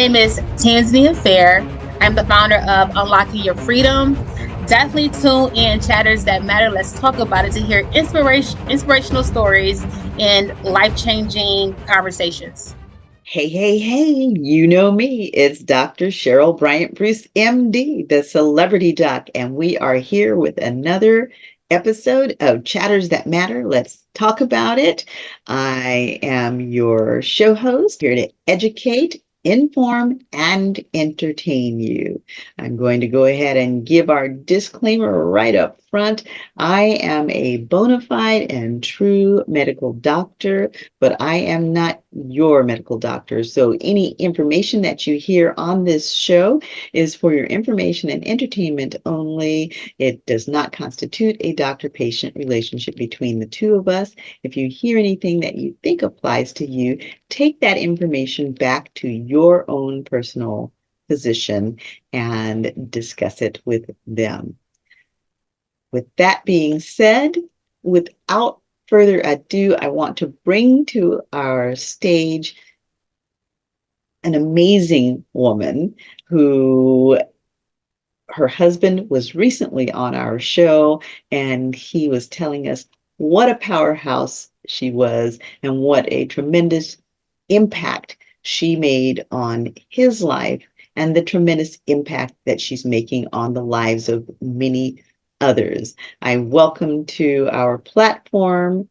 name is Tanz. I'm the founder of Unlocking Your Freedom. Definitely tune in Chatters That Matter. Let's talk about it to hear inspirational stories and life-changing conversations. Hey, hey, hey, you know me. It's Dr. Cheryl Bryant Bruce, MD, the celebrity doc, and we are here with another episode of Chatters That Matter. Let's talk about it. I am your show host here to educate, inform, and entertain you. I'm going to go ahead and give our disclaimer right up front. I am a bona fide and true medical doctor, but I am not your medical doctor. So any information that you hear on this show is for your information and entertainment only. It does not constitute a doctor-patient relationship between the two of us. If you hear anything that you think applies to you, take that information back to your own personal physician and discuss it with them. With that being said, without further ado, I want to bring to our stage an amazing woman who her husband was recently on our show, and he was telling us what a powerhouse she was and what a tremendous impact she made on his life and the tremendous impact that she's making on the lives of many others. I welcome to our platform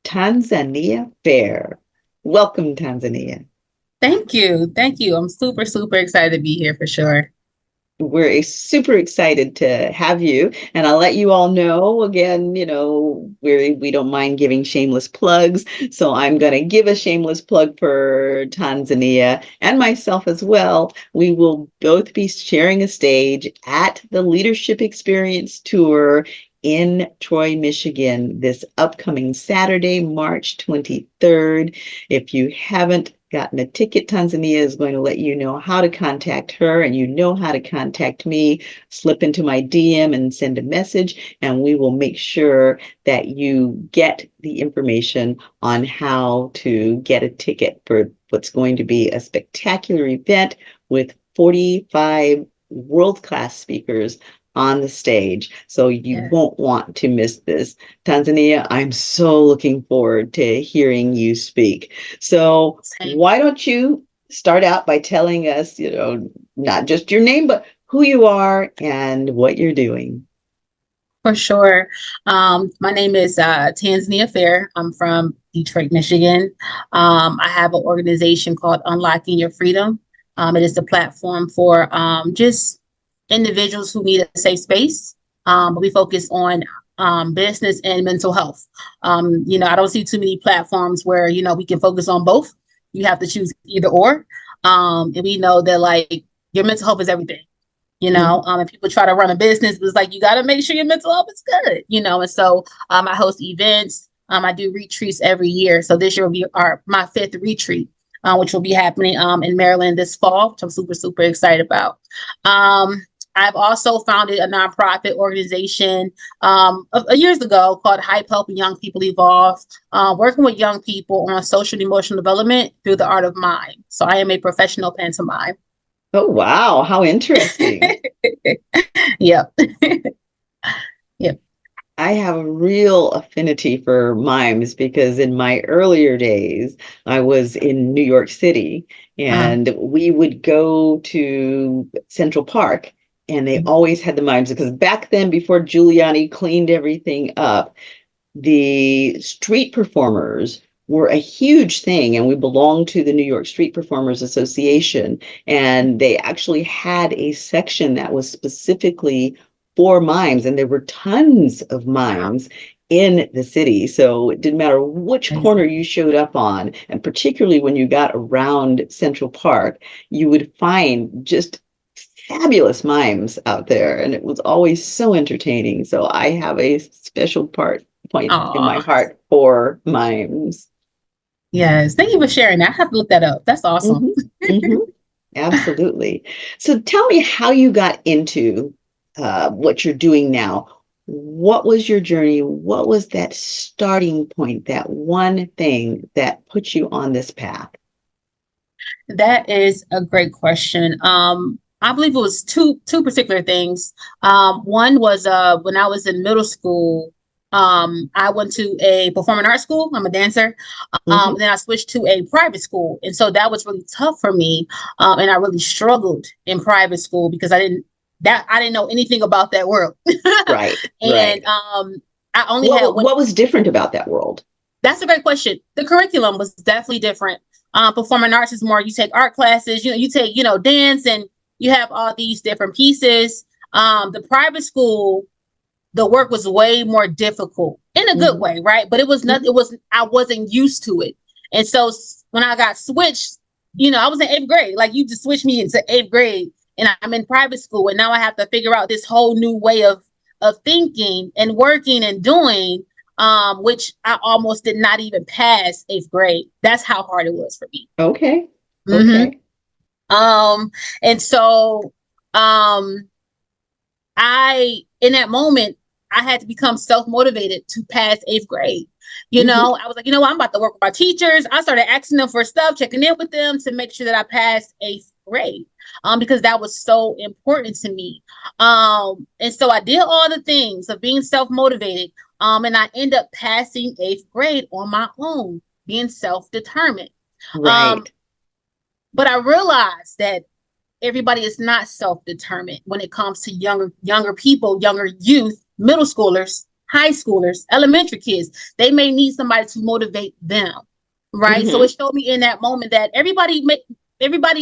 Tanzania Fair. Welcome, Tanzania. Thank you. Thank you. I'm super, super excited to be here for sure. We're super excited to have you, and I'll let you all know again, we don't mind giving shameless plugs. So I'm going to give a shameless plug for Tanzania and myself as well. We will both be sharing a stage at the Leadership Experience Tour in Troy, Michigan this upcoming Saturday, March 23rd. If you haven't gotten a ticket, Tanzania is going to let you know how to contact her, and you know how to contact me. Slip into my DM and send a message, and we will make sure that you get the information on how to get a ticket for what's going to be a spectacular event with 45 world-class speakers on the stage. So you won't want to miss this. Tanzania, I'm so looking forward to hearing you speak. So why don't you start out by telling us, not just your name, but who you are and what you're doing. For sure. My name is Tanzania Fair. I'm from Detroit, Michigan. I have an organization called Unlocking Your Freedom. It is the platform for just individuals who need a safe space. But we focus on business and mental health. I don't see too many platforms where, we can focus on both. You have to choose either or. And we know that like your mental health is everything. And people try to run a business, but it's like, you got to make sure your mental health is good, and so I host events. I do retreats every year. So this year will be my fifth retreat, which will be happening in Maryland this fall, which I'm super, super excited about. I've also founded a nonprofit organization years ago called Hype Helping Young People Evolve, working with young people on social and emotional development through the art of mime. So I am a professional pantomime. Oh, wow. How interesting. Yep. Yep. I have a real affinity for mimes because in my earlier days, I was in New York City, and we would go to Central Park, and they always had the mimes because back then, before Giuliani cleaned everything up, the street performers were a huge thing, and we belonged to the New York Street Performers Association, and they actually had a section that was specifically for mimes, and there were tons of mimes in the city. So it didn't matter which corner you showed up on, and particularly when you got around Central Park, you would find just fabulous mimes out there, and it was always so entertaining. So I have a special point in my heart for mimes. Yes, thank you for sharing that. I have to look that up. That's awesome. Absolutely. So tell me how you got into what you're doing now. What was your journey? What was that starting point, that one thing that put you on this path? That is a great question. I believe it was two particular things. One was when I was in middle school, I went to a performing arts school. I'm a dancer. Hmm. Then I switched to a private school, and so that was really tough for me. And I really struggled in private school because I didn't know anything about that world. Right, And right. I only had one. What was different about that world? That's a great question. The curriculum was definitely different. Performing arts is more you take art classes, you take, dance, and you have all these different pieces. The private school, the work was way more difficult in a good Hmm. way, right? But Hmm. I wasn't used to it. And so when I got switched, I was in eighth grade. Like you just switched me into eighth grade and I'm in private school. And now I have to figure out this whole new way of thinking and working and doing, which I almost did not even pass eighth grade. That's how hard it was for me. Okay, Mm-hmm. okay. And so um in that moment, I had to become self motivated to pass eighth grade. Hmm. I was like, I'm about to work with my teachers. I started asking them for stuff, checking in with them to make sure that I passed eighth grade. Because that was so important to me. And so I did all the things of being self motivated. And I end up passing eighth grade on my own, being self determined. Um, Right, but I realized that everybody is not self-determined when it comes to younger people, younger youth, middle schoolers, high schoolers, elementary kids. They may need somebody to motivate them, right? So it hmm, showed me in that moment that everybody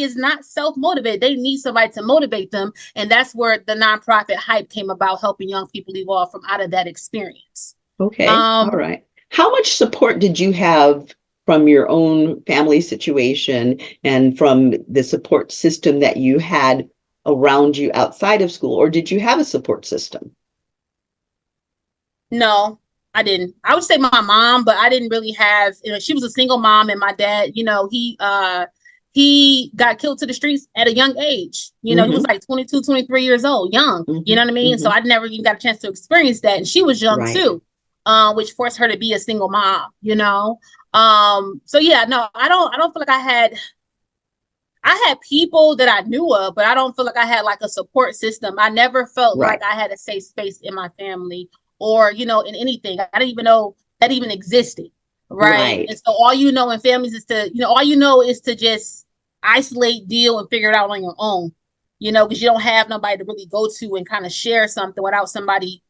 is not self-motivated. They need somebody to motivate them, and that's where the nonprofit hype came about, helping young people evolve from out of that experience. okay, all um right. How much support did you have from your own family situation and from the support system that you had around you outside of school, or did you have a support system? No, I didn't. I would say my mom, but I didn't really have, she was a single mom and my dad, he got killed to the streets at a young age. He was Hmm. like 22, 23 years old, young. You Hmm. know what I mean? So Hmm. I never even got a chance to experience that. And she was young Right, too, which forced her to be a single mom. So yeah, no, I don't feel like I had people that I knew of, but I don't feel like I had like a support system. I never felt like right, I had a safe space in my family or, in anything. I didn't even know that even existed. Right. right. And so all you know in families is all you know is to just isolate, deal, and figure it out on your own, because you don't have nobody to really go to and kind of share something without somebody,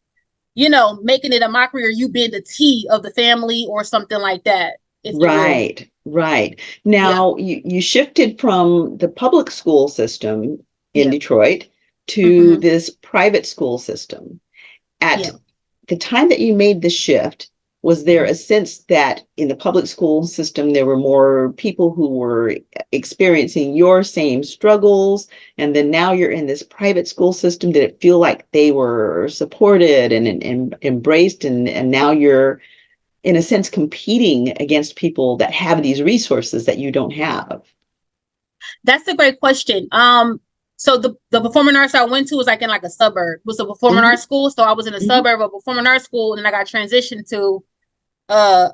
making it a mockery or you being the T of the family or something like that, if you will. Right, right. Yeah. Now you shifted from the public school system in Yeah. Detroit to Mm-hmm. this private school system. At Yeah. the time that you made the shift, was there Mm-hmm. a sense that in the public school system there were more people who were experiencing your same struggles, and then now you're in this private school system? Did it feel like they were supported and embraced, and now you're in a sense competing against people that have these resources that you don't have? That's a great question. So the performing arts I went to was like in like a suburb. It was a performing Hmm. arts school, so I was in a Hmm. suburb of performing arts school, and then I got transitioned to a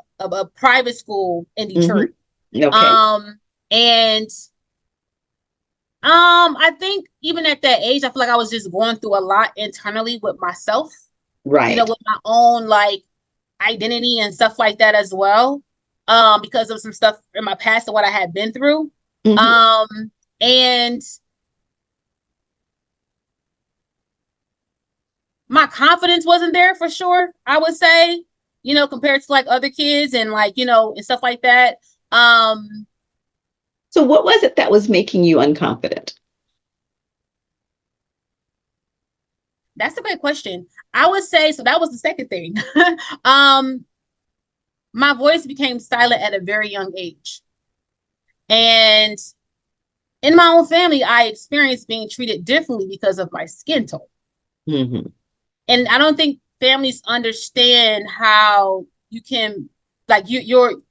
private school in Hmm. Detroit. Okay. Um, and I think even at that age, I feel like I was just going through a lot internally with myself. Right. With my own like identity and stuff like that as well. Because of some stuff in my past and what I had been through. Hmm. Um, and my confidence wasn't there for sure, I would say, compared to like other kids and like, and stuff like that. Um, So what was it that was making you unconfident? that's a great question. I would say so that was the second thing. um, my voice became silent at a very young age. And in my own family, I experienced being treated differently because of my skin tone. Hmm. And I don't think families understand how you can like you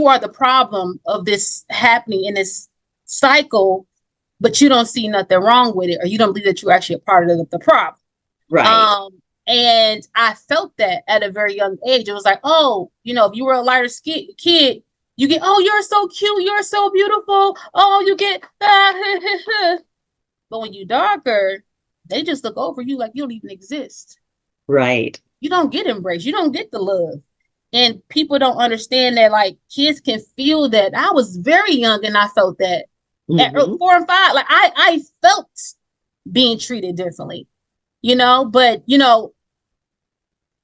are the problem of this happening in this cycle, but you don't see nothing wrong with it, or you don't believe that you're actually a part of the problem. Right. And I felt that at a very young age. It was like, oh, if you were a lighter kid, You get, oh, you're so cute, you're so beautiful. Oh, you get, but when you darker, they just look over you like you don't even exist. Right. You don't get embraced. You don't get the love. And people don't understand that like kids can feel that. I was very young and I felt that at Hmm. 4 and 5. Like I felt being treated differently, but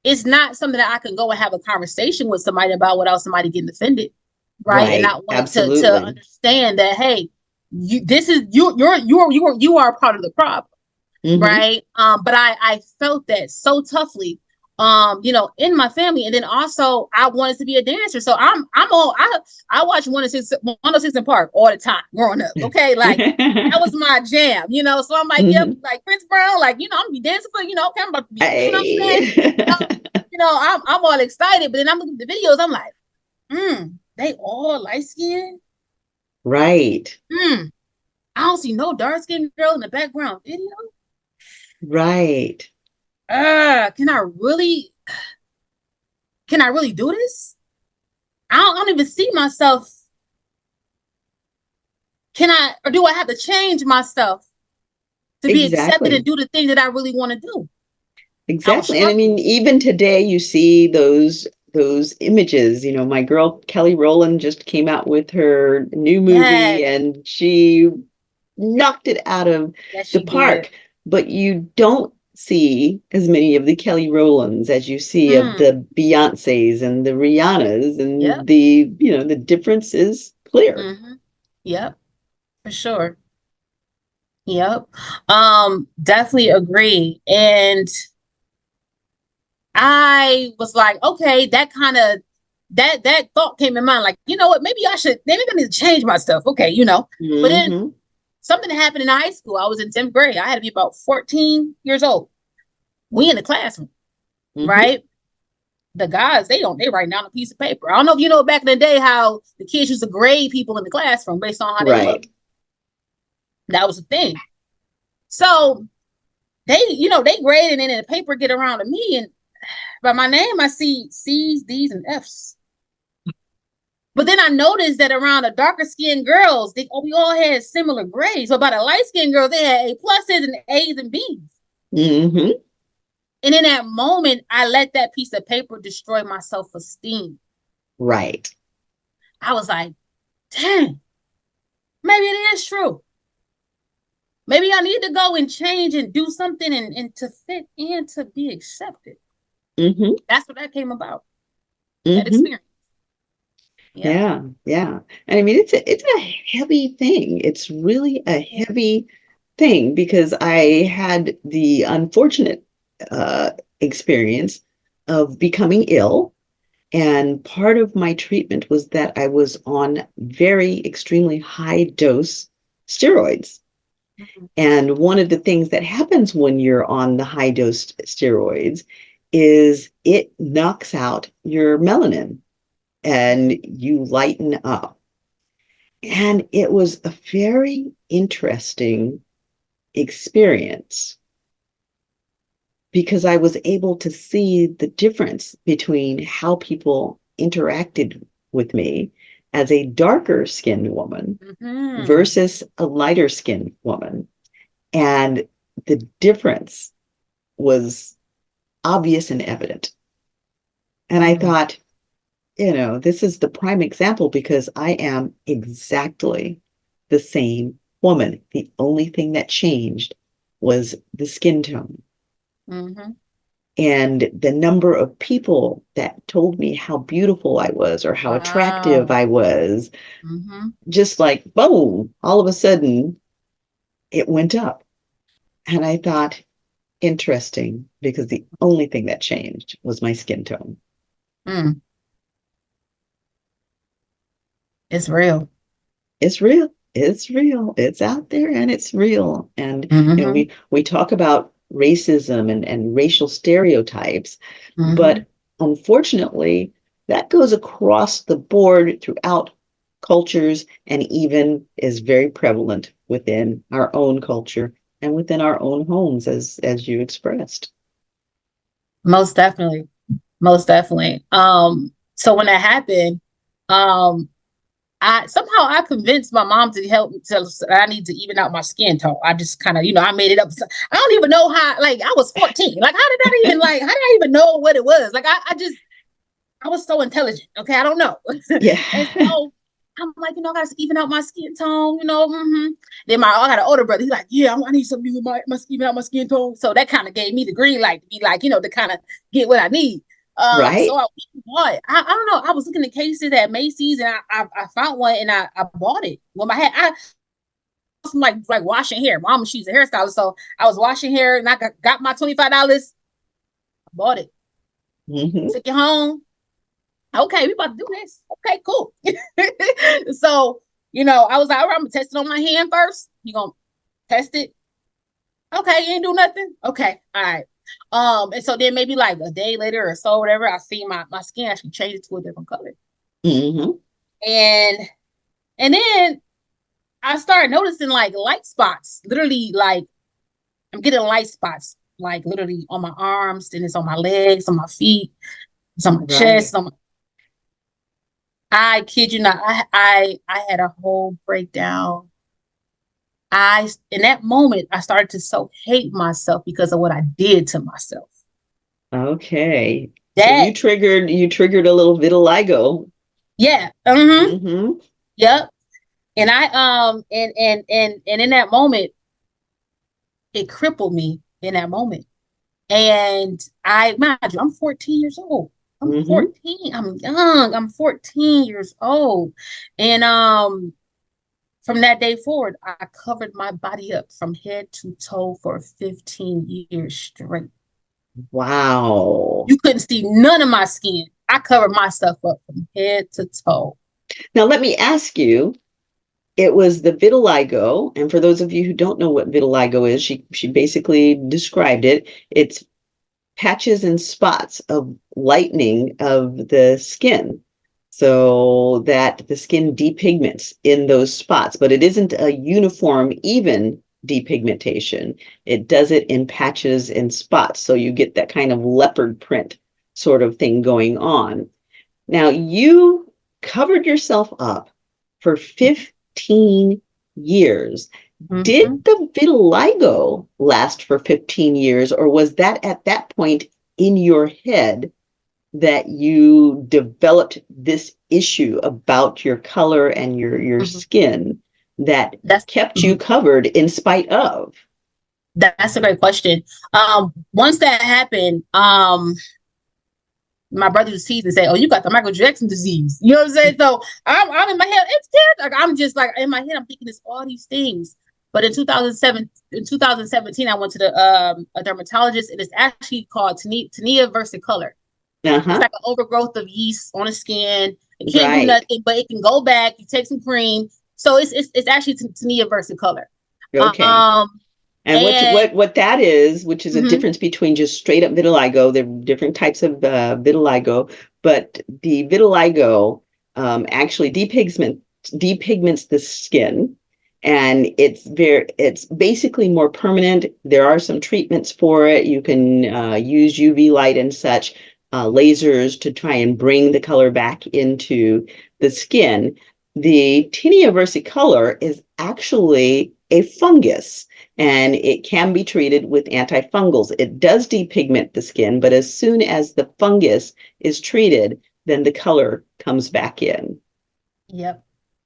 it's not something that I can go and have a conversation with somebody about without somebody getting offended, right? And Right. not wanting to Absolutely. understand that, hey, this is you are a part of the problem, Hmm. right? But I felt that so toughly, in my family, and then also I wanted to be a dancer, so I'm all I watch 106 in Park all the time growing up. Okay, like that was my jam, So I'm like, yep, Hmm. like Prince Brown, like I'm gonna be dancing for, okay, I'm about to be, you know what I'm saying? Hey. Um, I'm all excited, but then I'm looking at the videos, I'm like, they all light skinned. Right. I don't see no dark skinned girl in the background video. Right. Can I really do this? I don't even see myself. Can I, or do I have to change myself to be accepted and Exactly. do the thing that I really want to do? I was Exactly. And I mean, struggling. even today you see those images. My girl Kelly Rowland just came out with her new movie Yes, and she knocked it out of yes, the she did. park. But you don't see as many of the Kelly Rowlands as you see of Mm, the Beyoncés and the Rihannas, yep. and the difference is clear. Mm-hmm. Yep, for sure. Yep. Definitely agree. And I was like, okay, that thought came in mind. Like, you know what? Maybe I need to change my stuff. Okay, But then Hmm. something happened in high school. I was in 10th grade. I had to be about 14 years old. We in the classroom, Hmm. right? The guys, they write down a piece of paper. I don't know if you know back in the day how the kids used to grade people in the classroom based on how they look. Right. That was the thing. So they graded, and then the paper get around to me, and by my name, I see C's, D's, and F's. But then I noticed that around the darker skinned girls, we all had similar grades. But by the light skinned girls, they had A pluses and A's and B's. Hmm. And in that moment, I let that piece of paper destroy my self esteem. Right. I was like, dang, maybe it is true. Maybe I need to go and change and do something and to fit and to be accepted. Hmm. That's what that came about. That Hmm. experience. Yeah. Yeah, yeah. And I mean, it's a heavy thing. It's really a heavy thing because I had the unfortunate uh, experience of becoming ill. And part of my treatment was that I was on very extremely high dose steroids. Mhm. And one of the things that happens when you're on the high dose steroids is it knocks out your melanin and you lighten up. And it was a very interesting experience because I was able to see the difference between how people interacted with me as a darker skinned woman Mm-hmm. versus a lighter skinned woman. And the difference was obvious and evident. And I Mm. thought, this is the prime example because I am exactly the same woman. The only thing that changed was the skin tone. Mm-hmm. And the number of people that told me how beautiful I was or how attractive Wow. I was, Mm-hmm. just like boom, all of a sudden it went up. And I thought, interesting, because the only thing that changed was my skin tone. Mm. It's real. It's real. It's real. It's out there and it's real. And Mm-hmm. we talk about racism and racial stereotypes, Mm-hmm. but unfortunately, that goes across the board throughout cultures and even is very prevalent within our own culture and within our own homes, as you expressed. Most definitely. Most definitely. So when that happened, um, I convinced my mom to help me tell us that I need to even out my skin tone. I just kind of, I made it up. I don't even know how, like, I was 14. Like, how did I even know what it was? Like, I was so intelligent. Okay. I don't know. Yeah. And so I'm like, I got to even out my skin tone, Then I had an older brother. He's like, yeah, I need something with my even out my skin tone. So that kind of gave me the green light to be like, to kind of get what I need. So Right. I bought. I don't know. I was looking at cases at Macy's and I found one and I bought it. Well, my head, I was like washing hair. Mama, she's a hairstylist, so I was washing hair and I got my $25. I bought it. Hmm. Took it home. Okay, we about to do this. Okay, cool. So, I was like, all right, I'm gonna test it on my hand first. You gonna test it? Okay, you ain't do nothing. Okay, all right. And so then maybe like a day later or so, whatever, I see my skin actually change to a different color. Hmm. And then I started noticing like light spots, literally like I'm getting light spots, like literally on my arms, then it's on my legs, on my feet, it's on my chest, Right. on my I kid you not, I had a whole breakdown. In that moment I started to so hate myself because of what I did to myself. Okay. So That you triggered a little vitiligo. yeah, mm-hmm, Hmm. yep. And I and in that moment, it crippled me in that moment. And mind you, I'm 14 years old. I'm Hmm. 14. I'm young. I'm 14 years old. And from that day forward, I covered my body up from head to toe for 15 years straight. Wow. You couldn't see none of my skin. I covered myself up from head to toe. Now let me ask you, it was the vitiligo, and for those of you who don't know what vitiligo is, she basically described it. It's patches and spots of lightening of the skin so that the skin depigments in those spots, but it isn't a uniform, even depigmentation. It does it in patches and spots. So you get that kind of leopard print sort of thing going on. Now, you covered yourself up for 15 years. Did Mm-hmm. the vitiligo last for 15 years, or was that at that point in your head that you developed this issue about your color and your Mm-hmm. skin that That's kept you mhm. covered in spite of? That's a great question. Once that happened, my brother was teased and say, "Oh, you got the Michael Jackson disease." You know what I'm saying? So I'm in my head. It's dead. Like I'm just like in my head. I'm thinking it's all these things. But in 2017, I went to the a dermatologist, and it's actually called tinea versicolor. It's Uh-huh. like an overgrowth of yeast on the skin. It can't do Right. nothing, but it can go back. You take some cream, so it's actually tinea versicolor. Okay. Um, And and what that is, which is a mhm, difference between just straight up vitiligo, there are different types of vitiligo, but the vitiligo actually depigments the skin, and it's basically more permanent. There are some treatments for it. You can use UV light and such, lasers to try and bring the color back into the skin. The tinea versicolor is actually a fungus, and it can be treated with antifungals. It does depigment the skin, but as soon as the fungus is treated, then the color comes back in. yep.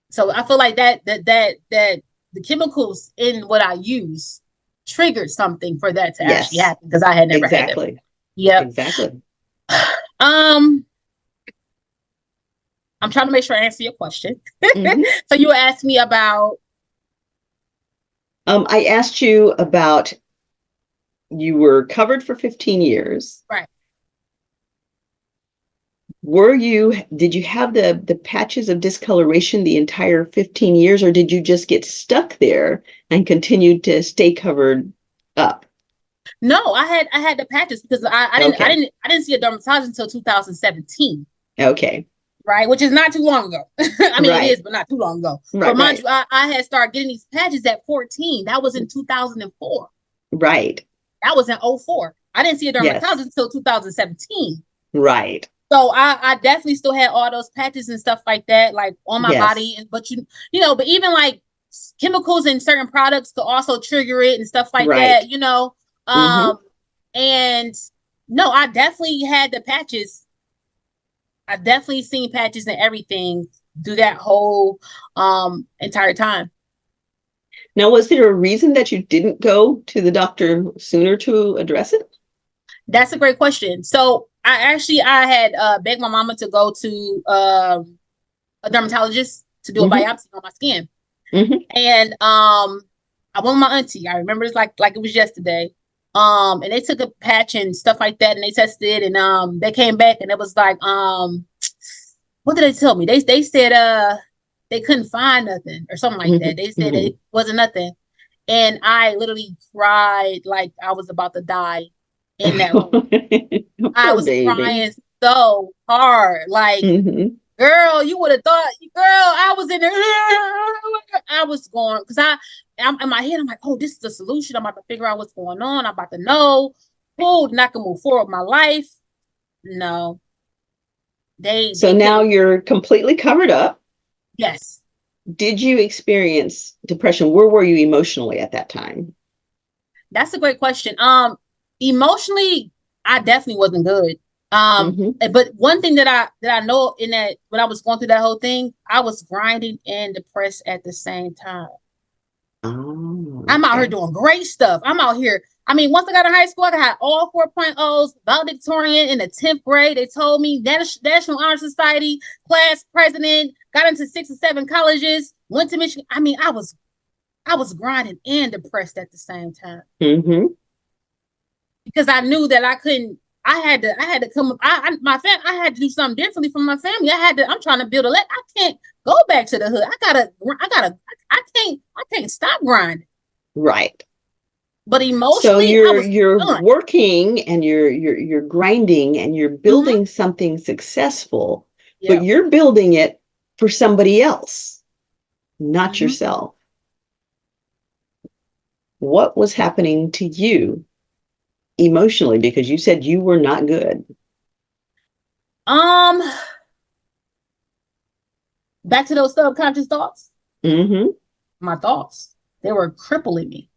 So I feel like that the chemicals in what I use triggered something for that to actually Yes, happen because I had never had that. exactly. Yep. Exactly. Um, I'm trying to make sure I answer your question. Hmm. So you asked me about I asked you about, you were covered for 15 years. right. Did you have the patches of discoloration the entire 15 years, or did you just get stuck there and continued to stay covered up? No, I had the patches because Okay. I didn't see a dermatologist until 2017. Okay. Right, which is not too long ago. I mean, it is, Right. but not too long ago. But Right. mind Right. you, I had started getting these patches at 14. That was in 2004. Right. That was in '04. I didn't see a Yes. dermatologist until 2017. Right. So I definitely still had all those patches and stuff like that, like on my Yes. body. And but but even like chemicals in certain products could also trigger it and stuff like Right. that. Mm-hmm. And no, I definitely had the patches. I definitely seen patches and everything through that whole entire time. Now, was there a reason that you didn't go to the doctor sooner to address it? That's a great question. So I had begged my mama to go to a dermatologist to do a Mm-hmm. biopsy on my skin. Mm-hmm. And I went with my auntie. I remember it's like it was yesterday. And they took a patch and stuff like that, and they tested, and they came back, and it was like what did they tell me? They said they couldn't find nothing or something like that. They said Mm-hmm. it wasn't nothing, and I literally cried like I was about to die in that room. I Poor was baby. crying so hard, like Mm-hmm. girl, you would have thought, girl, I was in there. I was going because I'm in my head. I'm like, oh, this is the solution. I'm about to figure out what's going on. I'm about to know. Oh, and I can move forward with my life. No, So they now couldn't. you're completely covered up. Yes, Did you experience depression? Where were you emotionally at that time? that's a great question. Emotionally, I definitely wasn't good. Mm-hmm. But one thing that I know in that when I was going through that whole thing, I was grinding and depressed at the same time. Oh, I'm out here okay. doing great stuff. I'm out here. I mean, once I got to high school, I had all 4.0s, valedictorian in the 10th grade. They told me National Honor Society, class president, got into 6 or 7 colleges, went to Michigan. I mean, I was grinding and depressed at the same time Mm-hmm. because I knew that I couldn't. I had to come. I had to do something differently from my family. I'm trying to build I can't go back to the hood. I can't stop grinding. Right. But So emotionally, I you're was you're done. working and you're grinding and you're Mm-hmm. building something successful, but Yeah. you're building it for somebody else, not Mm-hmm. yourself. What was happening to you emotionally? Because you said you were not good. Um, Back to those subconscious thoughts. Mm-hmm. My thoughts, they were crippling me.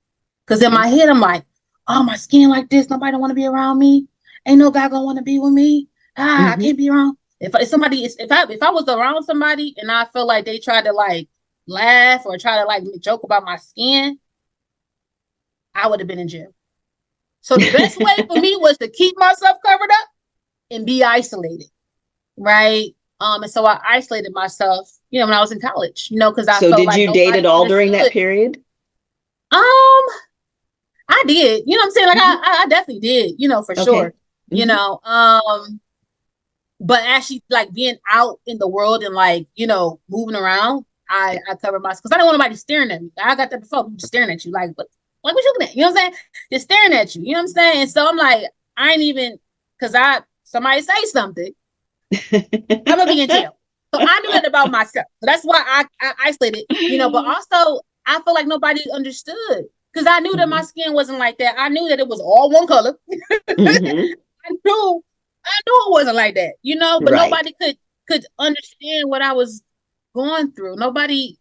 Because in my head, I'm like, oh, my skin like this. Nobody don't want to be around me. Ain't no guy gonna want to be with me. I Mm-hmm. can't be around. If somebody is if I was around somebody and I feel like they tried to like laugh or try to like joke about my skin, I would have been in jail. So the best way for me was to keep myself covered up and be isolated, right? And so I isolated myself, when I was in college, because I So felt did like you date at nobody all during that understood. period? Um, I did, you know what I'm saying? Like Mm-hmm. I definitely did, for Okay. sure. You Mm-hmm. know, but actually like being out in the world and like, moving around, I covered myself because I didn't want nobody staring at me. I got that before, people staring at you, like what you looking at? You know what I'm saying? Just staring at you, you know what I'm saying? And so I'm like, I ain't even because somebody say something, I'm gonna be in jail. So I knew that about myself. So that's why I isolated, but also I feel like nobody understood because I knew that my Mm-hmm. skin wasn't like that. I knew that it was all one color. Mm-hmm. I knew I knew it wasn't like that, but Right. nobody could understand what I was going through. Nobody,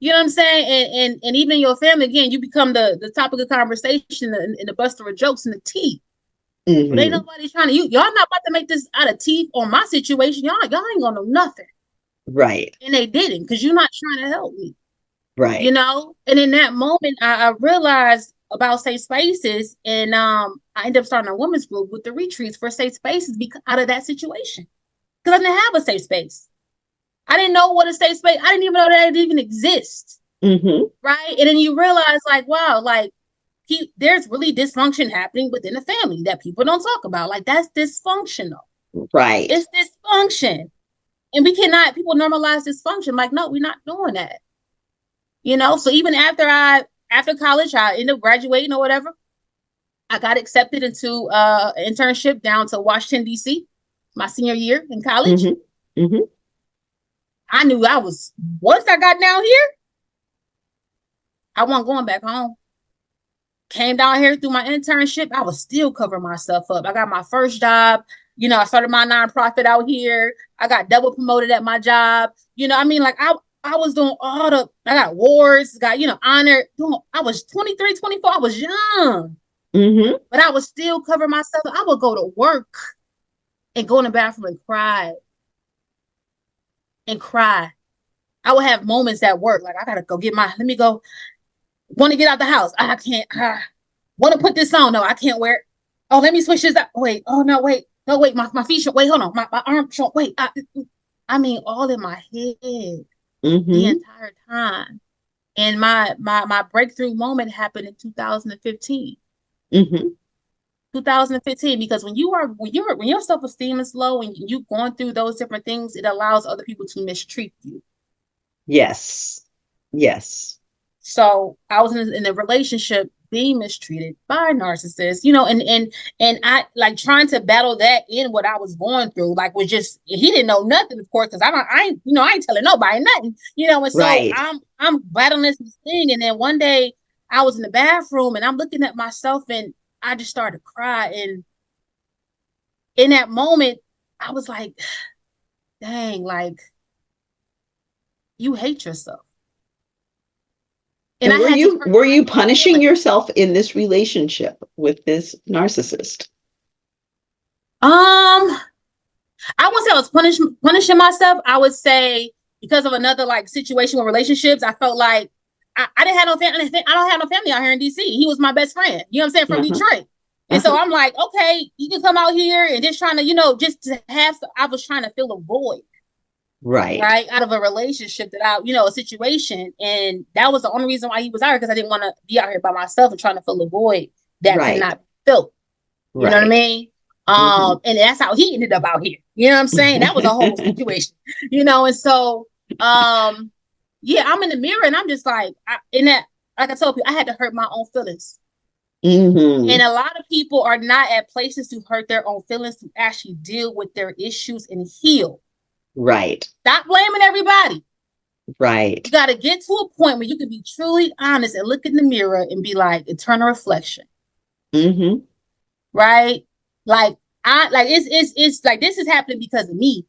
you know what I'm saying? And even your family, again, you become the topic of conversation and the buster of jokes and the tea. But ain't Mm-hmm. nobody trying to y'all not about to make this out of teeth on my situation. Y'all ain't gonna know nothing. Right. And they didn't because you're not trying to help me, Right. And in that moment I realized about safe spaces and I ended up starting a women's group with the retreats for safe spaces because out of that situation. Because I didn't have a safe space. I didn't know what a safe space. I didn't even know that it even exists. Mm-hmm. Right. And then you realize, like, wow, like there's really dysfunction happening within the family that people don't talk about. Like that's dysfunctional. Right. It's dysfunction. And people normalize dysfunction. Like, no, we're not doing that. So even after college, I ended up graduating or whatever. I got accepted into an internship down to Washington, D.C., my senior year in college. Mm-hmm. Mm-hmm. I knew once I got down here, I wasn't going back home. Came down here through my internship. I was still covering myself up. I got my first job. I started my nonprofit out here. I got double promoted at my job. I mean, like I was doing I got awards, got, honored. I was 23, 24. I was young, Mm-hmm. but I was still covering myself. I would go to work and go in the bathroom and cry. I would have moments at work. Like, I got to go let me go. Want to get out the house. I can't. Want to put this on. No, I can't wear it. Oh, let me switch this up. Wait. Oh, no, wait. No, wait. My feet short. Wait, hold on. My arm short. Wait. I mean, all in my head the Mm-hmm. entire time. And my breakthrough moment happened in 2015. Mm-hmm. 2015, because when your self-esteem is low and you going through those different things, it allows other people to mistreat you. Yes. Yes. So I was in a relationship being mistreated by a narcissist, and I like trying to battle that in what I was going through, like was just he didn't know nothing, of course, because I ain't telling nobody nothing, and so Right. I'm battling this thing, and then one day I was in the bathroom and I'm looking at myself and I just started to cry, and in that moment I was like, dang, like you hate yourself. And And I were had to you hurt were my you own punishing feelings. yourself in this relationship with this narcissist? Um, I wouldn't say I was punishing myself. I would say because of another like situation with relationships, I felt like I didn't have no family. I don't have no family out here in DC. He was my best friend. You know what I'm saying? From Uh-huh. Detroit. And so Uh-huh. I'm like, okay, you can come out here and just trying to, just to have. I was trying to fill a void, Right. right, out of a relationship a situation, and that was the only reason why he was out here, because I didn't want to be out here by myself and trying to fill a void that could Right. not be filled. You know what I Right. mean? Mm-hmm. And that's how he ended up out here. You know what I'm saying? That was a whole situation, and so, yeah, I'm in the mirror and I'm just like, like I told you, I had to hurt my own feelings. Mm-hmm. And a lot of people are not at places to hurt their own feelings, to actually deal with their issues and heal. Right. Stop blaming everybody. You Right. got to get to a point where you can be truly honest and look in the mirror and be like, eternal reflection, Mm-hmm. right? Like, it's like this is happening because of me,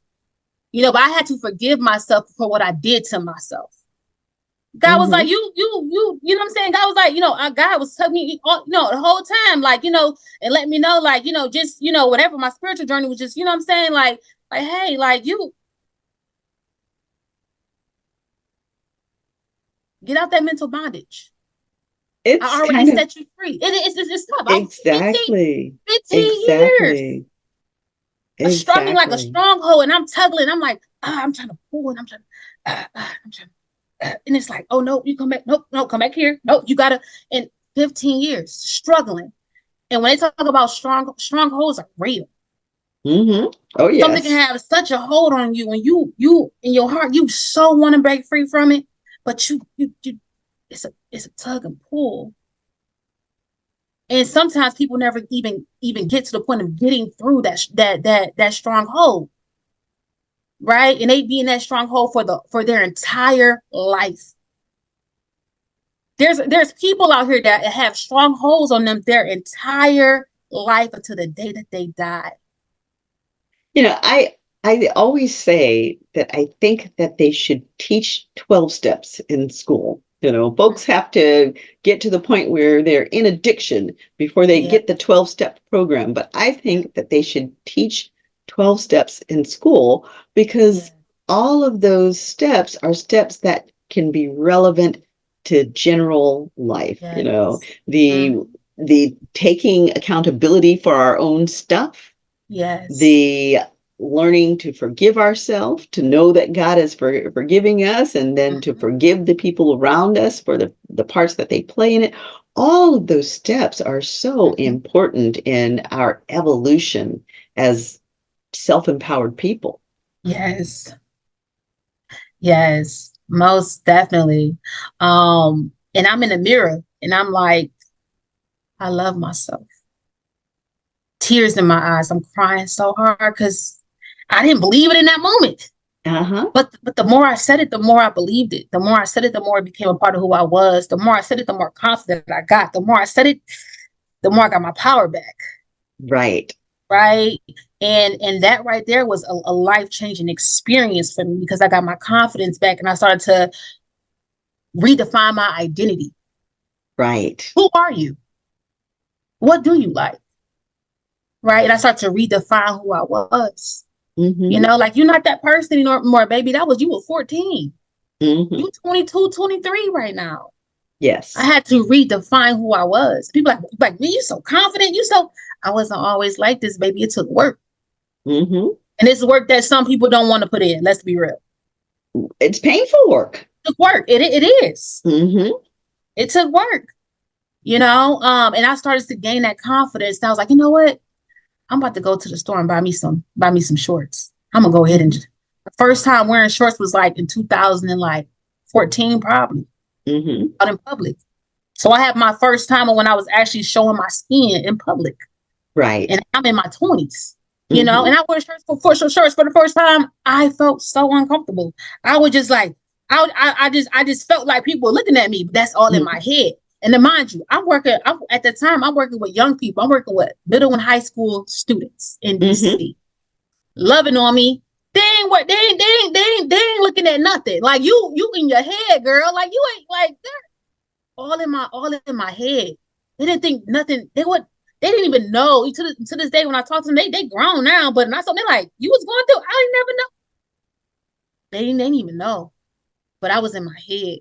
but I had to forgive myself for what I did to myself. God was like, Mm-hmm. you know what I'm saying? God was like, God was telling me, the whole time, like, and let me know, like, just, whatever my spiritual journey was, just, you know what I'm saying? Like, hey, like, you get out that mental bondage. I It's already kind of set you free. It's tough. I 15, exactly. 15 years Exactly. struggling like a Exactly. stronghold, and I'm tugging. And I'm like, I'm trying to pull, and I'm trying, and it's like, oh no, you come back, nope, no, come back here, nope, you gotta. And 15 years struggling, and when they talk about strongholds are real. Mm-hmm. Oh Something can yes. have such a hold on you, and you in your heart, you so want to break free from it, but you it's a tug and pull. And sometimes people never even get to the point of getting through that stronghold, right? And they be in that stronghold for their entire life. There's people out here that have strongholds on them their entire life until the day that they die. I always say that I think that they should teach 12 steps in school. Folks have to get to the point where they're in addiction before they Yeah, get the 12-step program. But I yeah, think that they should teach 12 steps in school yeah, because all of those steps are steps that can be relevant to general life. yes, The mm, the taking accountability for our own stuff, yes, the learning to forgive ourselves, to know that God is forgiving us, and then to mm-hmm, forgive the people around us for the parts that they play in it. All of those steps are so mm-hmm, important in our evolution as self-empowered people. yes, yes, most definitely. And I'm in the mirror, and I'm like, I love myself. Tears in my eyes. I'm crying so hard because I didn't believe it in that moment. Uh-huh. But the more I said it, the more I believed it. The more I said it, the more it became a part of who I was. The more I said it, the more confident I got. The more I said it, the more I got my power back. Right. right? And that right there was a life-changing experience for me because I got my confidence back and I started to redefine my identity. Right. Who are you? What do you like? Right? And I started to redefine who I was. You Mm-hmm. know, like you're not that person anymore, baby. That was you at 14. Mm-hmm. You 22, 23 right now. I Yes. had to redefine who I was. People like me, you so confident. You so I wasn't always like this, baby. It took work. Mm-hmm. And it's work that some people don't want to put in. Let's be real. It's painful work. It took work. It is. Mm-hmm. It took work, you know. And I started to gain that confidence. And I was like, you know what? I'm about to go to the store and buy me some shorts. I'm gonna go ahead and Mm-hmm. just the first time wearing shorts was like in 2014, probably Mm-hmm. out in public. So I had my first time when I was actually showing my skin in public. Right. And I'm in my 20s, you know, Mm-hmm. and I wear shorts for the first time. I felt so uncomfortable. I was just like, I just felt like people were looking at me, but that's all in my head. And then mind you, at the time, I'm working with young people. I'm working with middle and high school students in Mm-hmm. DC, loving on me. They ain't looking at nothing. Like you in your head, girl. Like you ain't like all in my head. They didn't think nothing. They didn't even know to this day when I talk to them. They grown now, but not something like you was going through. I didn't never know. They didn't even know, but I was in my head.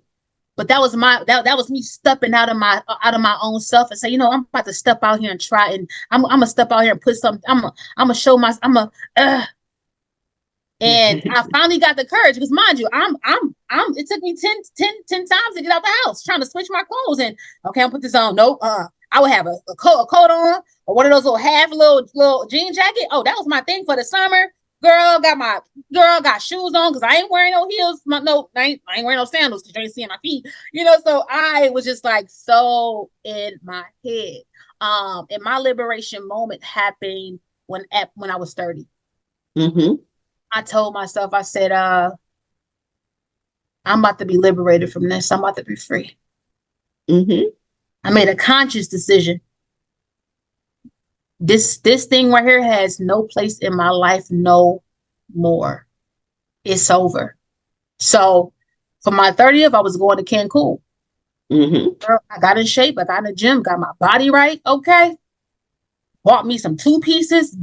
But that was me stepping out of my own self and say, you know, I'm about to step out here and try, and I'm gonna step out here and put something. I'm gonna show my I'm a. And I finally got the courage because mind you, it took me 10 times to get out the house trying to switch my clothes and okay, I'll put this on. Nope. I would have a coat on or one of those little jean jacket. Oh, that was my thing for the summer. Girl got shoes on because I ain't wearing no heels. I ain't wearing no sandals because you ain't seeing my feet. You know, so I was just like so in my head. And my liberation moment happened when I was 30. Mm-hmm. I told myself, I said, I'm about to be liberated from this. I'm about to be free. Mm-hmm. I made a conscious decision. This thing right here has no place in my life no more. It's over. So for my 30th, I was going to Cancun. Mm-hmm. Girl, I got in shape. I got in the gym, got my body right. Okay. Bought me some two pieces.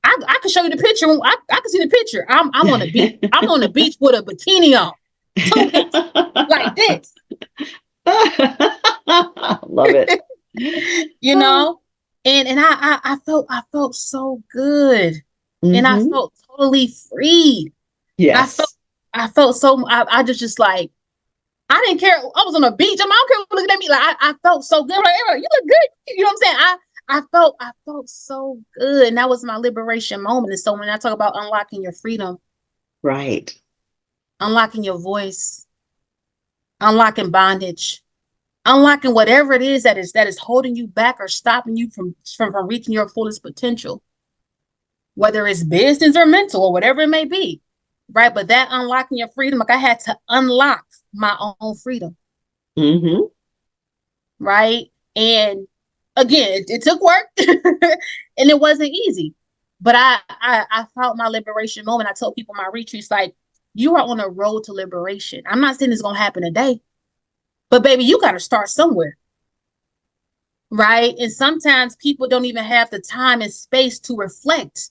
I could show you the picture. I can see the picture. I'm on the beach. I'm on the beach with a bikini on. Two pieces. Like this. Love it. You know, and I felt so good, and I Mm-hmm. felt totally free. I felt Yes. I felt so I just like I didn't care. I was on the beach. I don't care looking at me. Like I felt so good. Like, "Ariel, you look good." You know what I'm saying? I felt so good, and that was my liberation moment. And so when I talk about unlocking your freedom, Right. unlocking your voice, unlocking bondage, unlocking whatever it is that is holding you back or stopping you from reaching your fullest potential, whether it's business or mental or whatever it may be, right? But that unlocking your freedom, like I had to unlock my own freedom, Mm-hmm. right? And again, it took work and it wasn't easy, but I felt my liberation moment. I told people in my retreats, like, you are on a road to liberation. I'm not saying it's gonna happen today, but baby, you got to start somewhere. Right. And sometimes people don't even have the time and space to reflect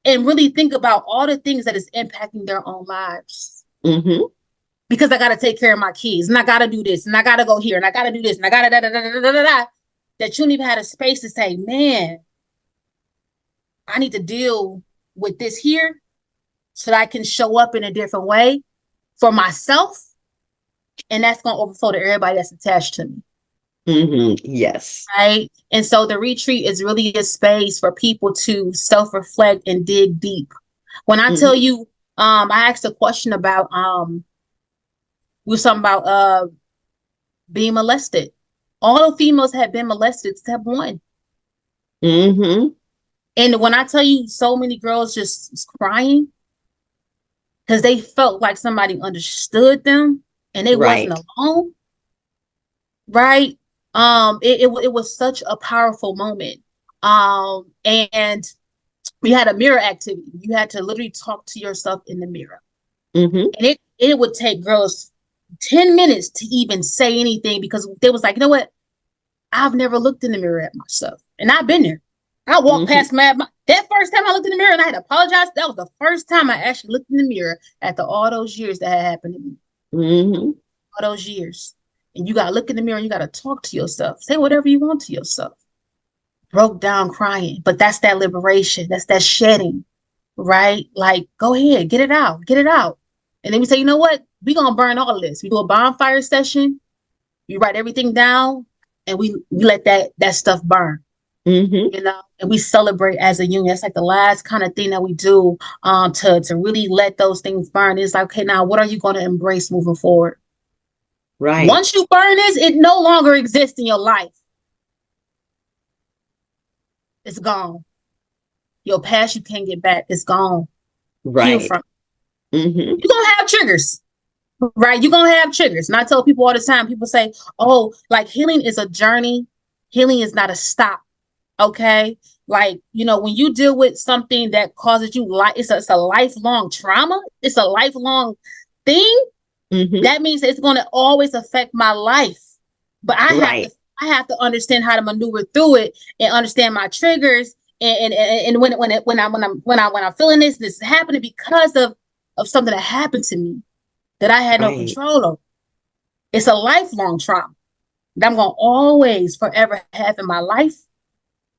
and really think about all the things that is impacting their own lives. Mm-hmm. Because I got to take care of my kids and I got to do this and I got to go here and I got to do this and I got to da da da da da da da. That you don't even have a space to say, man, I need to deal with this here so that I can show up in a different way for myself. And that's going to overflow to everybody that's attached to me. Mm-hmm. Yes. Right. And so the retreat is really a space for people to self-reflect and dig deep. When I tell Mm-hmm. you, I asked a question about we were talking about being molested. All the females had been molested except one. Mm-hmm. And when I tell you so many girls just crying because they felt like somebody understood them and they wasn't Right. alone, right? It was such a powerful moment. And we had a mirror activity. You had to literally talk to yourself in the mirror. Mm-hmm. And it would take girls 10 minutes to even say anything because they was like, you know what? I've never looked in the mirror at myself. And I've been there. I walked Mm-hmm. past that first time I looked in the mirror and I had to apologize. That was the first time I actually looked in the mirror after all those years that had happened to me. Mm-hmm. All those years. And you gotta look in the mirror and you gotta talk to yourself. Say whatever you want to yourself. Broke down crying. But that's that liberation. That's that shedding. Right? Like, go ahead, get it out, get it out. And then we say, you know what? We're gonna burn all of this. We do a bonfire session, we write everything down, and we let that stuff burn, Mm-hmm. and we celebrate as a union. That's like the last kind of thing that we do to really let those things burn. It's like, okay, now what are you gonna embrace moving forward? Right. Once you burn this, it no longer exists in your life. It's gone. Your past you can't get back. It's gone. Heal Right. from Mm-hmm. You're gonna have triggers. Right, you're gonna have triggers. And I tell people all the time, people say, oh, like healing is a journey, healing is not a stop. Okay. Like, when you deal with something that causes you it's a lifelong trauma, it's a lifelong thing, Mm-hmm. that means it's gonna always affect my life. But Right. I have to understand how to maneuver through it and understand my triggers and when I'm feeling this is happening because of something that happened to me that I had no Right. control over. It's a lifelong trauma that I'm going to always forever have in my life.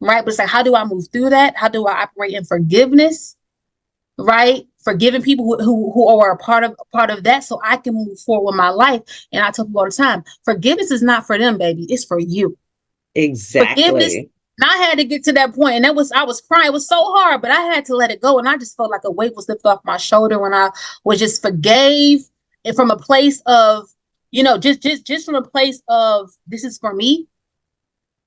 Right. But it's like, how do I move through that? How do I operate in forgiveness? Right. Forgiving people who are a part of that so I can move forward with my life. And I tell people all the time, forgiveness is not for them, baby. It's for you. Forgiveness. Exactly. And I had to get to that point, and I was crying. It was so hard, but I had to let it go. And I just felt like a weight was lifted off my shoulder when I was just forgave, and from a place of, just from a place of this is for me.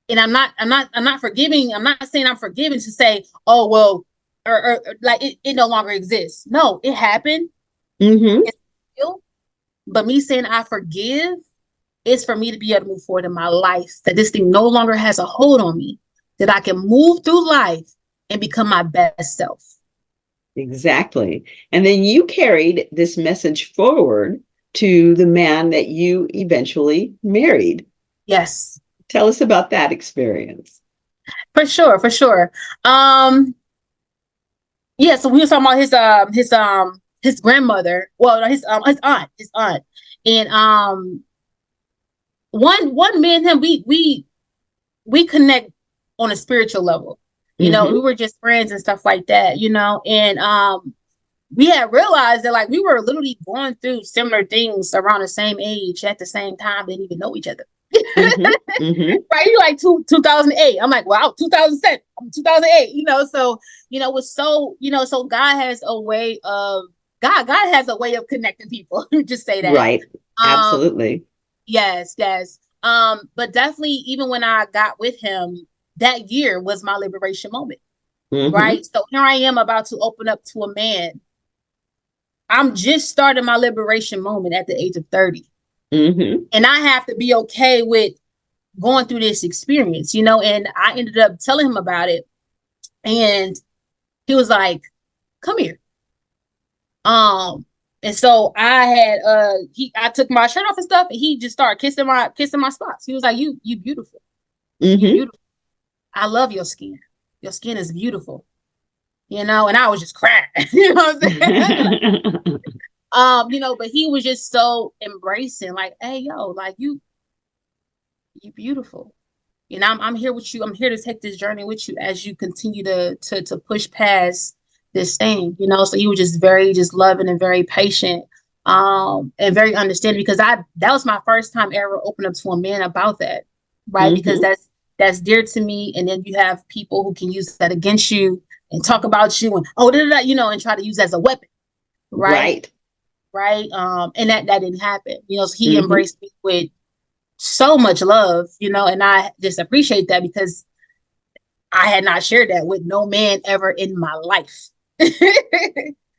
And I'm not forgiving. I'm not saying I'm forgiving to say, oh well, or like it no longer exists. No, it happened. Mm-hmm. It's real. But me saying I forgive is for me to be able to move forward in my life, that this thing no longer has a hold on me, that I can move through life and become my best self. Exactly. And then you carried this message forward to the man that you eventually married. Yes, Tell us about that experience. for sure, for sure. Yeah, so we were talking about his grandmother, well, no, his aunt. And one me and him, we connect on a spiritual level. We Mm-hmm. were just friends and stuff like that, and we had realized that like we were literally going through similar things around the same age at the same time, didn't even know each other. Mm-hmm. Mm-hmm. Right, you're like 2008. I'm like, wow, 2007. I'm 2008. So it's so God has a way of connecting people. Just say that. Right. Um, Absolutely. yes, yes. But definitely, even when I got with him, that year was my liberation moment. Mm-hmm. Right. So here I am about to open up to a man. I'm just starting my liberation moment at the age of 30. Mm-hmm. And I have to be okay with going through this experience, and I ended up telling him about it. And he was like, come here. And so I took my shirt off and stuff, and he just started kissing my spots. He was like, you beautiful. You Mm-hmm. beautiful. I love your skin. Your skin is beautiful. And I was just crying. You know what I'm saying? Like, but he was just so embracing, like, hey, yo, like you beautiful. I'm here with you. I'm here to take this journey with you as you continue to push past this thing. So he was just very just loving and very patient, and very understanding, because that was my first time ever opening up to a man about that, right? Because Mm-hmm. that's dear to me. And then you have people who can use that against you and talk about you and oh, and try to use as a weapon, right? Right. Right. And that didn't happen. So he Mm-hmm. embraced me with so much love, and I just appreciate that because I had not shared that with no man ever in my life.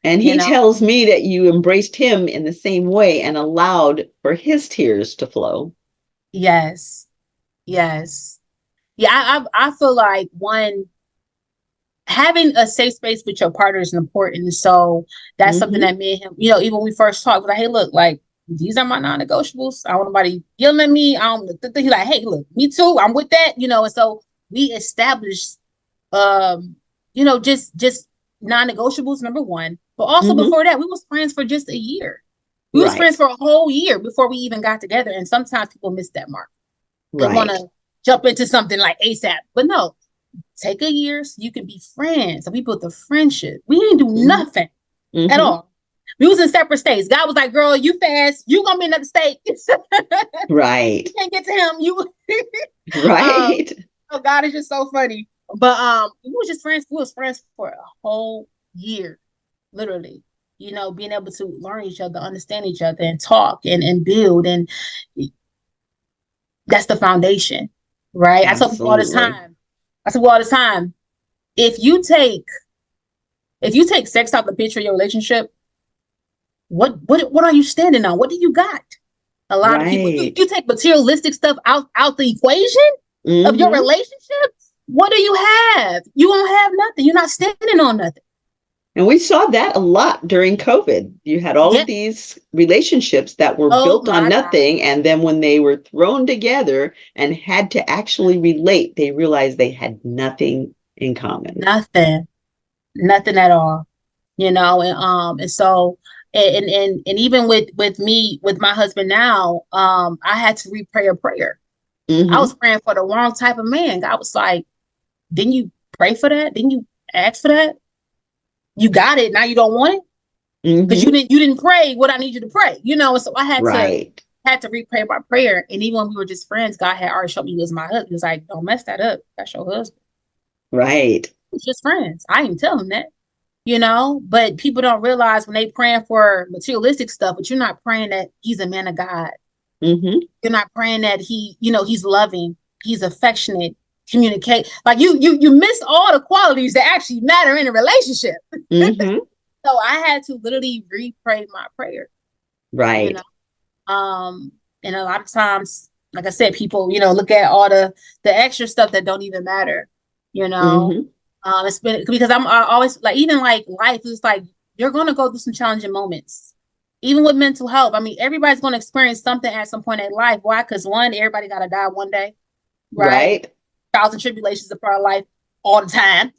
And you he know, tells me that you embraced him in the same way and allowed for his tears to flow. yes, yes. Yeah, I feel like having a safe space with your partner is important. So that's something Mm-hmm. that me and him, even when we first talked, like, hey, look, like these are my non-negotiables. I don't want nobody yelling at me. I don't. He's like, hey, look, me too. I'm with that. And so we established, um, just non-negotiables. Number one, but also Mm-hmm. before that, we was friends for just a year. We was Right. friends for a whole year before we even got together. And sometimes people miss that mark. They want Right. to jump into something like ASAP, but no, take a year so you can be friends. So we built a friendship. We didn't do Mm-hmm. nothing at Mm-hmm. all. We was in separate states. God was like, girl, you fast. You gonna be in another state. You Right. can't get to him. Um, Right. oh God is just so funny. But we was just friends. We was friends for a whole year, literally. Being able to learn each other, understand each other, and talk and build. And that's the foundation, right? Absolutely. I tell people all the time, if you take if you take sex out the picture of your relationship, what are you standing on? What do you got? A lot of people, you Right. take materialistic stuff out the equation of your Mm-hmm. relationship. What do you have? You don't have nothing. You're not standing on nothing. And we saw that a lot during COVID. You had all of Yeah. these relationships that were Oh built on my God. nothing. And then when they were thrown together and had to actually relate, they realized they had nothing in common. Nothing. Nothing at all. And so and even with me with my husband now, I had to re-pray a prayer. I was Mm-hmm. praying for the wrong type of man. God was like, didn't you pray for that? Didn't you ask for that? You got it. Now you don't want it because you Mm-hmm. didn't pray what I need you to pray. And so I Right. had to repray my prayer. And even when we were just friends, God had already showed me he was my husband. He was like, don't mess that up. That's your husband. Right. It's just friends. I didn't tell him that. But people don't realize when they praying for materialistic stuff, but you're not praying that he's a man of God. Mm-hmm. You're not praying that he's loving, he's affectionate, communicate. Like you miss all the qualities that actually matter in a relationship. Mm-hmm. So I had to literally re-pray my prayer, you know. Right. Um, and a lot of times, like I said, people, look at all the extra stuff that don't even matter, you know. Mm-hmm. It's been because I always like even like life is like you're gonna go through some challenging moments. Even with mental health. I mean, everybody's gonna experience something at some point in life. Why? Because one, everybody gotta die one day, right? Right. Trials and tribulations are part of life all the time.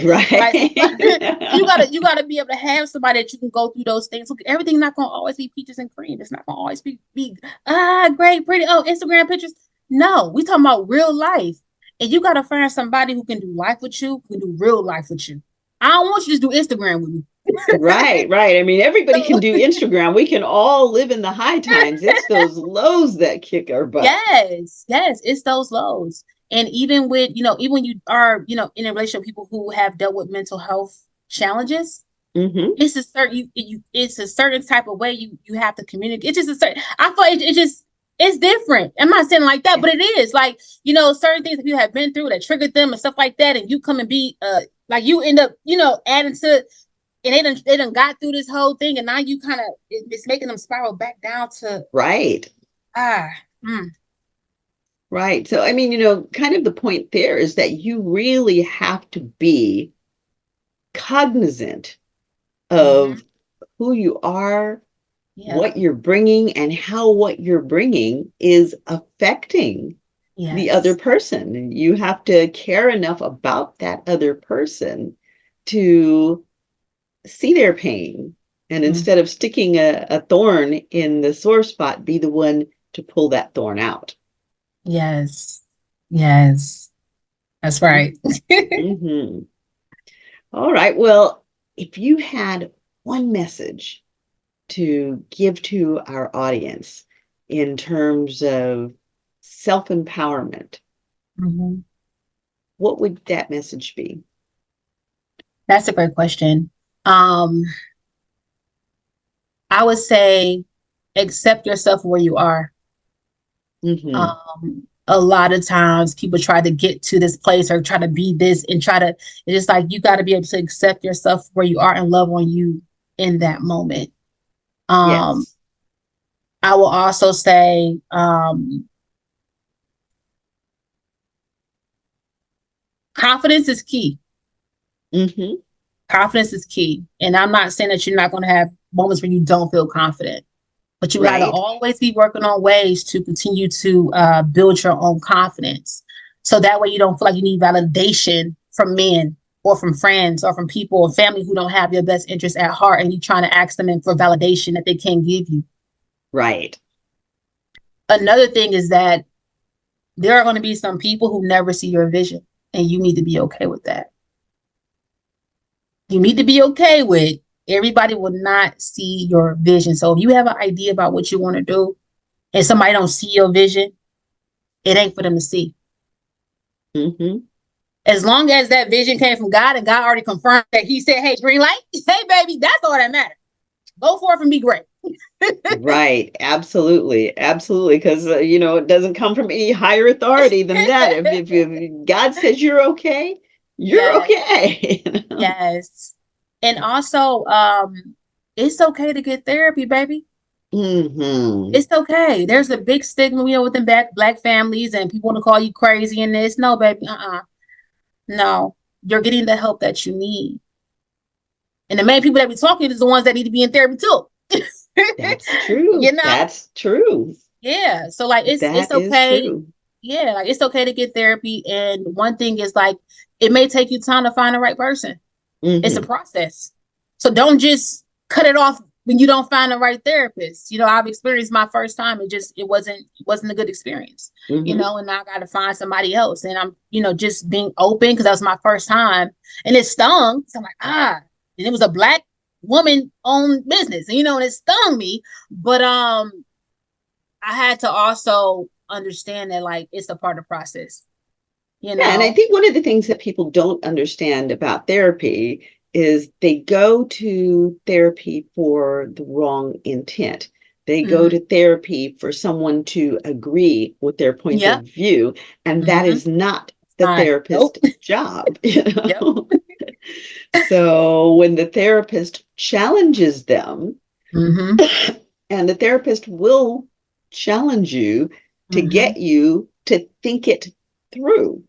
Right. So Right. you gotta be able to have somebody that you can go through those things. Look, everything's not gonna always be peaches and cream. It's not gonna always be great, pretty. Oh, Instagram pictures. No, we talking about real life. And you gotta find somebody who can do life with you, who can do real life with you. I don't want you to do Instagram with me. Right, right. I mean, everybody can So, do Instagram. We can all live in the high times. It's those lows that kick our butt. yes, it's those lows. And even with, even when you are, in a relationship with people who have dealt with mental health challenges, Mm-hmm. it's a certain type of way you have to communicate. It's just a certain I feel it just it's different. I'm not saying like that, but it is like, certain things that people have been through that triggered them and stuff like that, and you come and be like you end up, adding to and they done got through this whole thing, and now you kind of it's making them spiral back down to Right, ah mm, right. So, I mean, kind of the point there is that you really have to be cognizant mm-hmm, of who you are, yeah, what you're bringing, and how what you're bringing is affecting the other yes, person. You have to care enough about that other person to see their pain. And mm, instead of sticking a thorn in the sore spot, be the one to pull that thorn out. yes, yes, that's right. Mm-hmm. All right. Well, if you had one message to give to our audience in terms of self empowerment, Mhm. what would that message be? That's a great question. um I would say accept yourself where you are. Mm-hmm. A lot of times people try to get to this place or try to be this and it's just like you got to be able to accept yourself where you are and love on you in that moment. Um, Yes. I will also say, Confidence is key. Mm-hmm. Confidence is key. And I'm not saying that you're not going to have moments where you don't feel confident, but you got to Right. always be working on ways to continue to build your own confidence. So that way you don't feel like you need validation from men or from friends or from people or family who don't have your best interests at heart and you trying to ask them for validation that they can't give you. Right. Another thing is that there are going to be some people who never see your vision, and you need to be okay with that. You need to be okay with everybody will not see your vision. So if you have an idea about what you want to do and somebody don't see your vision, it ain't for them to see. Mm-hmm. As long as that vision came from God and God already confirmed that he said, hey, green light, hey, baby, that's all that matters. Go forth and be great. Right. Absolutely. Absolutely. Because, it doesn't come from any higher authority than that. If God says you're okay, you're Yes, okay. yes. And also, it's okay to get therapy, baby. Mm-hmm. It's okay. There's a big stigma, within black families, and people want to call you crazy in this. No, baby, no. You're getting the help that you need. And the main people that be talking is the ones that need to be in therapy too. That's true. You know? That's true. Yeah. So like it's That is okay. true. Yeah, like it's okay to get therapy. And one thing is like it may take you time to find the right person. It's a Mm-hmm. process. So don't just cut it off when you don't find the right therapist. I've experienced my first time. It wasn't a good experience. Mm-hmm. And now I gotta find somebody else. And I'm, just being open because that was my first time. And it stung. So I'm like, and it was a black woman owned business. And it stung me. But I had to also understand that like it's a part of the process, you Yeah, and I know. think one of the things that people don't understand about therapy is they go to therapy for the wrong intent. They go Mm-hmm. to therapy for someone to agree with their point of Yep. view, and that Mm-hmm. is not the Fine. Nope. therapist's job, Yep. So when the therapist challenges them, Mm-hmm. and the therapist will challenge you to Mm-hmm. get you to think it through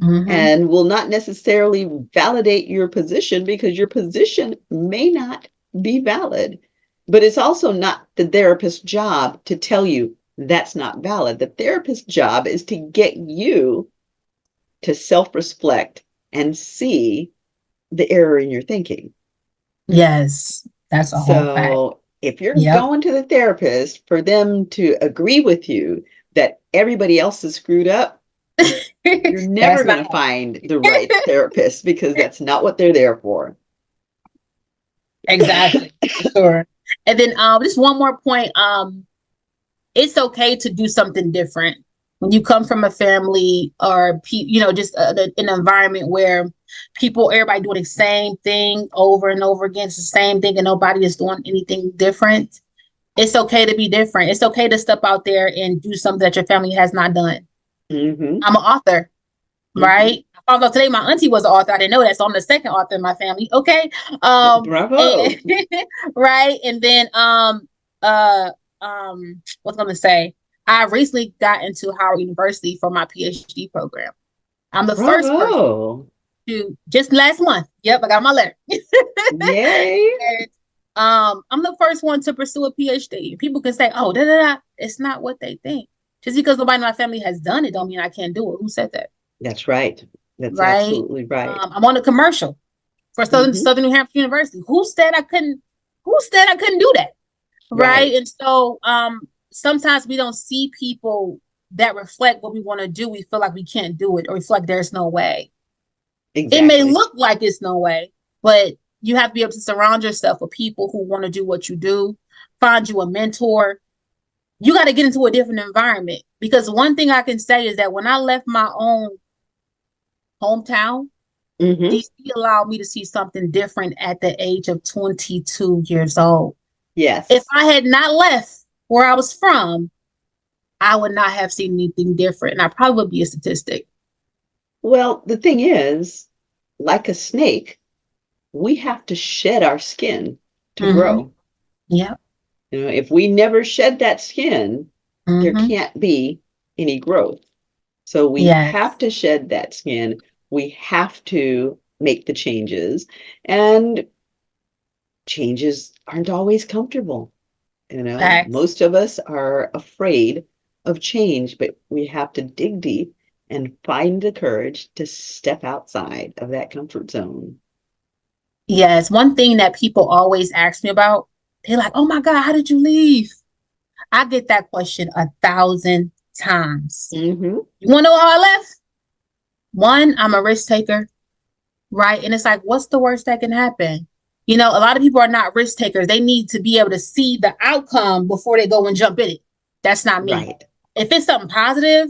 Mm-hmm. and will not necessarily validate your position because your position may not be valid. But it's also not the therapist's job to tell you that's not valid. The therapist's job is to get you to self reflect and see the error in your thinking. Yes, that's a whole fact. So if you're Yep. going to the therapist for them to agree with you that everybody else is screwed up, you're never That's going not to find the right therapist because that's not what they're there for. exactly for sure. And then just one more point. It's okay to do something different when you come from a family or just an environment where everybody doing the same thing over and over again. It's the same thing, and nobody is doing anything different. It's okay to be different. It's okay to step out there and do something that your family has not done. Mm-hmm. I'm an author, Mm-hmm. right? Although today my auntie was an author, I didn't know that, so I'm the second author in my family. Okay, and Bravo. right, and then what's I gonna say? I recently got into Howard University for my PhD program. I'm the first person Bravo. to just last month. Yep, I got my letter. Yay. And I'm the first one to pursue a PhD. People can say, "Oh, da da da." It's not what they think. Just because nobody in my family has done it, don't mean I can't do it. Who said that? That's right. That's Right? absolutely right. I'm on a commercial for Mm-hmm. Southern New Hampshire University. Who said I couldn't? Who said I couldn't do that? Right? Right. And so, sometimes we don't see people that reflect what we want to do. We feel like we can't do it, or we feel like there's no way. It may Exactly. look like it's no way, but you have to be able to surround yourself with people who want to do what you do, find you a mentor. You got to get into a different environment because one thing I can say is that when I left my own hometown, Mm-hmm. DC allowed me to see something different at the age of 22 years old. If Yes. I had not left where I was from, I would not have seen anything different. And I probably would be a statistic. Well, the thing is, like a snake, we have to shed our skin to Mm-hmm. grow. Yeah. If we never shed that skin, there Mm-hmm. can't be any growth. So we have Yes. to shed that skin. we have to make the changes, and changes aren't always comfortable. Facts. Most of us are afraid of change, but we have to dig deep and find the courage to step outside of that comfort zone. Yes, one thing that people always ask me about, they're like, "Oh my God, how did you leave?" I get that question 1,000 times. Mm-hmm. You want to know how I left? One, I'm a risk taker, right? And it's like, what's the worst that can happen? A lot of people are not risk takers. They need to be able to see the outcome before they go and jump in it. That's not me. Right, If it's something positive,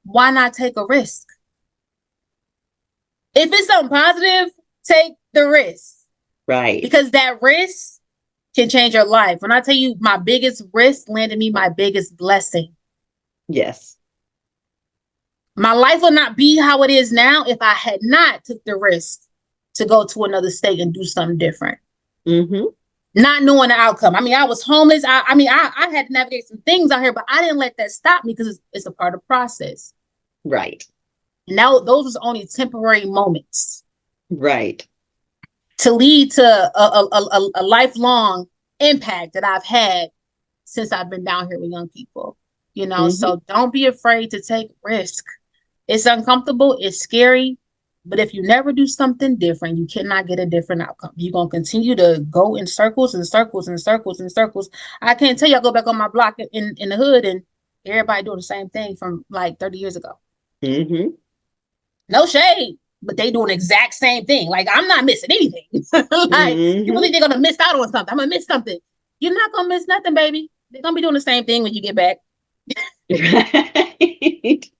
why not take a risk? If it's something positive, take the risk right. because that risk can change your life. When I tell you my biggest risk landed me my biggest blessing. Yes. My life would not be how it is now if I had not took the risk to go to another state and do something different. Mm-hmm. Not knowing the outcome. I mean, I was homeless. I had to navigate some things out here, but I didn't let that stop me because it's a part of the process. Right, And now those was only temporary moments right. to lead to a lifelong impact that I've had since I've been down here with young people. Mm-hmm. So don't be afraid to take risk. It's uncomfortable, it's scary, but if you never do something different, you cannot get a different outcome. You're gonna continue to go in circles and circles and circles and circles. I can't tell you I go back on my block in the hood and everybody doing the same thing from like 30 years ago. Mm-hmm. No shade, but they doing the exact same thing. Like I'm not missing anything. Like people Mm-hmm. think they're gonna miss out on something. I'm gonna miss something. You're not gonna miss nothing, baby. They're gonna be doing the same thing when you get back. Right.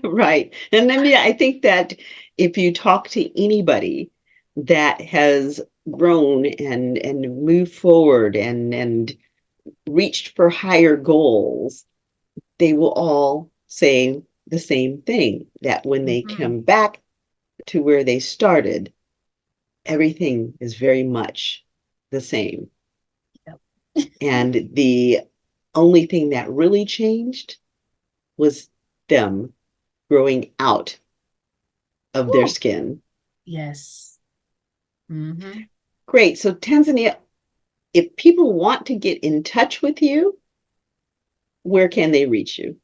Right. And then, yeah, I think that if you talk to anybody that has grown and moved forward and reached for higher goals, they will all say the same thing, that when they Mm-hmm. come back to where they started, everything is very much the same. Yep. And the only thing that really changed was them growing out of their Woo. skin. Yes. Mm-hmm. Great. So, Tanzania, if people want to get in touch with you, where can they reach you?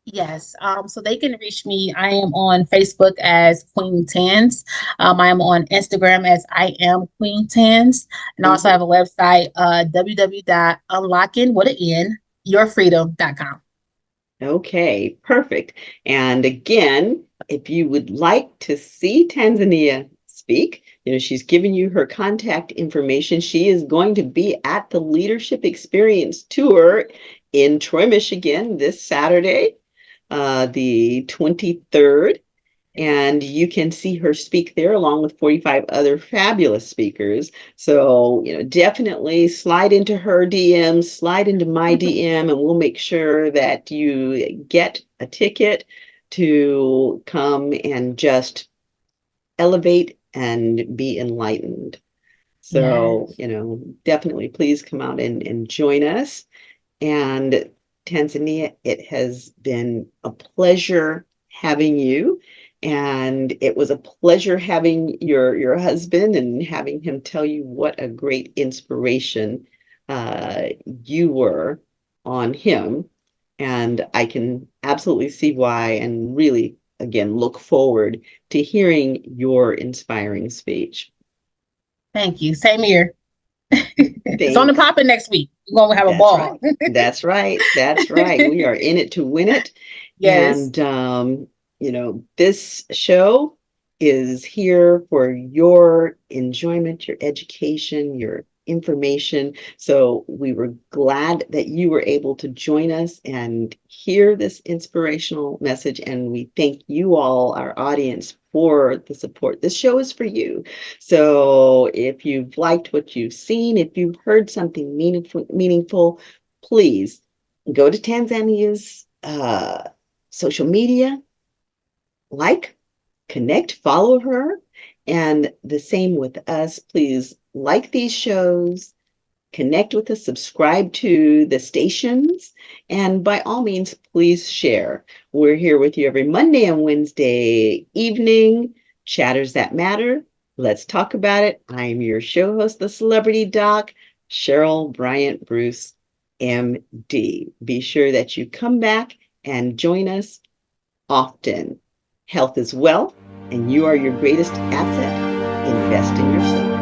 Yes. So they can reach me. I am on Facebook as Queen Tanz. I am on Instagram as I am Queen Tanz. And I also Mhm. have a website, www.unlocking with an N, yourfreedom.com. Okay, perfect. And again, if you would like to see Tanzania speak, she's given you her contact information. She is going to be at the Leadership Experience Tour in Troy, Michigan this Saturday, the 23rd. And you can see her speak there along with 45 other fabulous speakers. So, definitely slide into her DM, slide into my DM, and we'll make sure that you get a ticket to come and just elevate and be enlightened. So, Yes. definitely please come out and join us. And Tanzania, it has been a pleasure having you. And it was a pleasure having your husband and having him tell you what a great inspiration you were on him. And I can absolutely see why, and really, again, look forward to hearing your inspiring speech. Thank you. Same here. It's on the Thanks. popping next week. We're gonna have a That's ball. right. That's right. That's right. We are in it to win it. Yes. And, this show is here for your enjoyment, your education, your information. So we were glad that you were able to join us and hear this inspirational message. And we thank you all, our audience, for the support. This show is for you. So if you've liked what you've seen, if you've heard something meaningful, please go to Tanzania's social media, like, connect, follow her, and the same with us. Please like these shows, Connect with us, subscribe to the stations, and by all means, please share. We're here with you every Monday and Wednesday evening. Chatters That Matter. Let's talk about it. I'm your show host, the Celebrity Doc, Cheryl Bryant Bruce, MD. Be sure that you come back and join us often. Health is wealth, and you are your greatest asset. Invest in yourself.